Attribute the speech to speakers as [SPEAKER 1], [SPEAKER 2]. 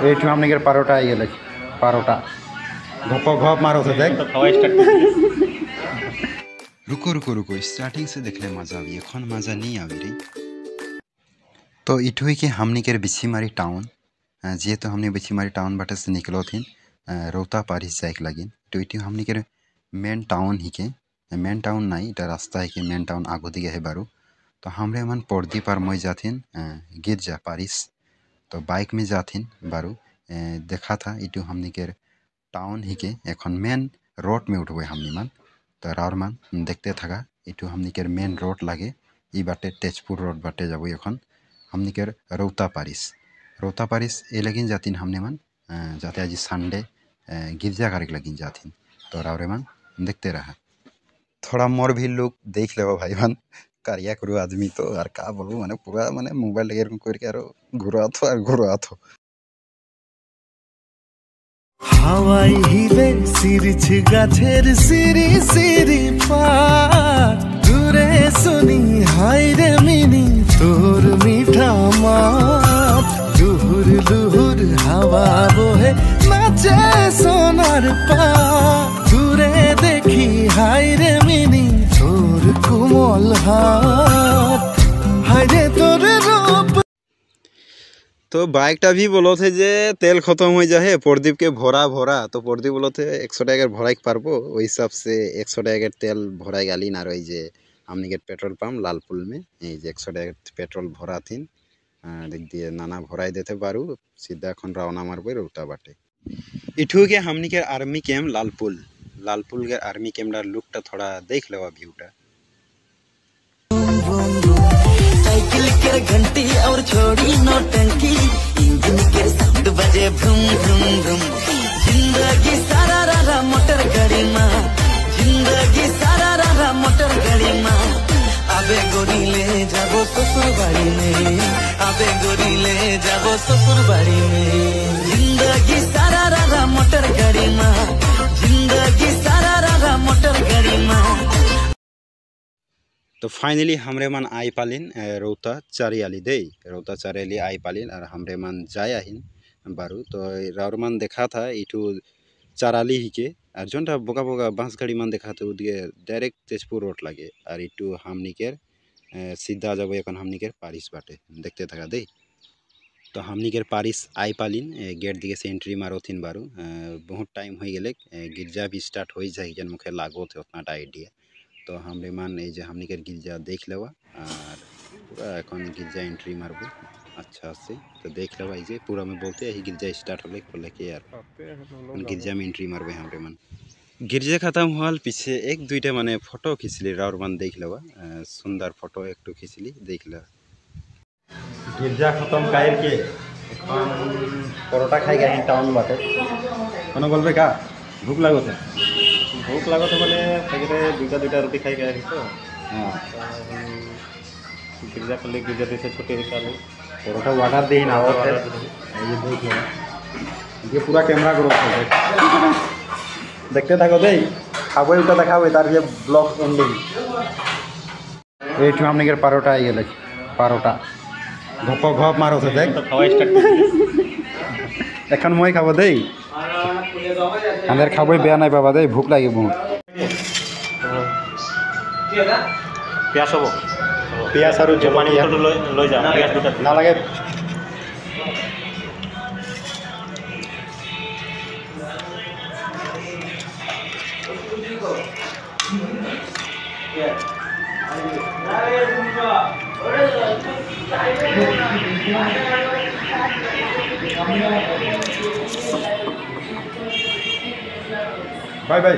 [SPEAKER 1] এইটো আপনাদের পারোটা আই গেলে পারোটা घप घप मारो तो देख रुको रुको रुको स्टार्टिंग से देखले मजा आवी एखन मजा नहीं आवी रे। तो इठुई के हमनी के बिछीमारी टाउन जेहेतु हमने बिछीमारी टाउन बाटे से निकलो थी रौता पारिस जाए लगिन। तो इटी हमनी के मेन टाउन ही के मेन टाउन नहीं इटा रास्ता है कि मेन टाउन आगो दिगे है बारू। तो हमरे मन पर्दी पर मई जाथिन गिरजा पारिस। तो बाइक में जाथिन बारू देखा था इटू हमनी के टाउन ही के एखन मेन रोड में उठबे हमनी मन। तो राउर मन देखते थका इटू हमनी के मेन रोड लागे ई बाटे तेजपुर रोड बाटे जाबो एखन हमनी के रौता पारिस ए लगिन जातिन हमने मन जाते आज संडे गिरजा घर लगिन जाथिन। तो राउरे मन देखते रहा थोड़ा मोर भी लोग देख ले भाई मन कारिया करू आदमी तो और का बोलू माने पूरा माने मोबाइल एरकम करके आरो घुरा थो
[SPEAKER 2] হাওয়াই হিলে সিরিছে গাছের সিরি সিরি পাত দূরে শুনি হাইরে মিনি তোর মিঠা মাত লুহুর লুহুর হাওয়া বহে নাচে সোনার পাত দূরে দেখি হাইরে মিনি তোর কোমল হাত হাইরে তোর রূপ।
[SPEAKER 1] तो बाइकटा भी बोलो थे जे तेल खत्म हो जाए प्रदीप के भरा तो प्रदीप बोलो थे 100 टाका भराई पारबो ओई हिसाब से 100 टाका तेल भराई गाली ना रही जे हमनी के पेट्रोल पंप लालपुल में ये 100 टाका पेट्रोल भरा थीन देख दिए नाना भराई देते बारू सीधा खन रवाना मारबो रौता बाटे। इठू के हमनी के आर्मी कैम्प लालपुल के आर्मी कैम्प लुकटा थोड़ा देख लेवा व्यूटा।
[SPEAKER 2] साइकिल के घंटी और छोड़ी नौटंकी इंजन के साउंड बजे भ्रुम भ्रुम भ्रुम जिंदगी सारा रारा मोटर गाड़ी माँ जिंदगी सारा रारा मोटर गाड़ी माँ आबे गोरी ले जाबो ससुर बाड़ी में आबे गोरी ले जाबो ससुर बाड़ी में जिंदगी सारा रारा मोटर गाड़ी माँ जिंदगी सारा रारा मोटर गाड़ी माँ।
[SPEAKER 1] तो फाइनली हमरे मन आई पालिन रौता चारियाली आई पालिन और हमरे मन जाया हिन बारू। तो राउर मन देखा था इठू चाराली ही के और जोनटा बोका बोका बांस गाड़ी मन देखा था उदिके डायरेक्ट तेजपुर रोड लगे और इटू हमनी के सीधा जब एखन हमनी के पारिस बाटे देखते थका दे। तो हमनी के पारिस आई पालिन गेट दिके से एंट्री मारो थीन बारू बहुत टाइम हो गए गिरजा भी स्टार्ट हो जाए जन मुखे लागो थे उतना आइडिया। तो हमरे मन ये हमनी के गिरजा देख लेवा और पूरा एखन गिरजा एंट्री मारबो अच्छा से। तो देख लेवा ये पूरा में बोलते ही गिरजा स्टार्ट होले खोले के यार गिरजा में एंट्री मारबे हमरे मन। गिरजा खत्म होल पीछे एक दुईटा माने फोटो खींचली राउर मन देख लेवा सुंदर फोटो एक तो खींचली देख ले। गिरजा खत्म कायर के एखन परोटा खाई गए टाउन बाटे कोनो बोलबे का भूख लागो थे मैंने दुईटा रोटी खाई गए तो हाँ गिरजा कर ले गिरजा से छोटे निकालो परोठा वाटर दे ना ये देख ये पूरा कैमरा ग्रोथ देखते थको दे खाबो उटा देखाबे तार ये ब्लॉग एंडिंग এইটো हमनी के परोटा आई गेले परोटा घप घप मारो तो देख এখন মই খাবো দেই आंधर खाबो बेया नहीं पाबा दे भूख लगे बहुत
[SPEAKER 3] प्यास हम
[SPEAKER 1] पियाज और जमानी
[SPEAKER 3] लै जा
[SPEAKER 1] ना लगे बाय बाय।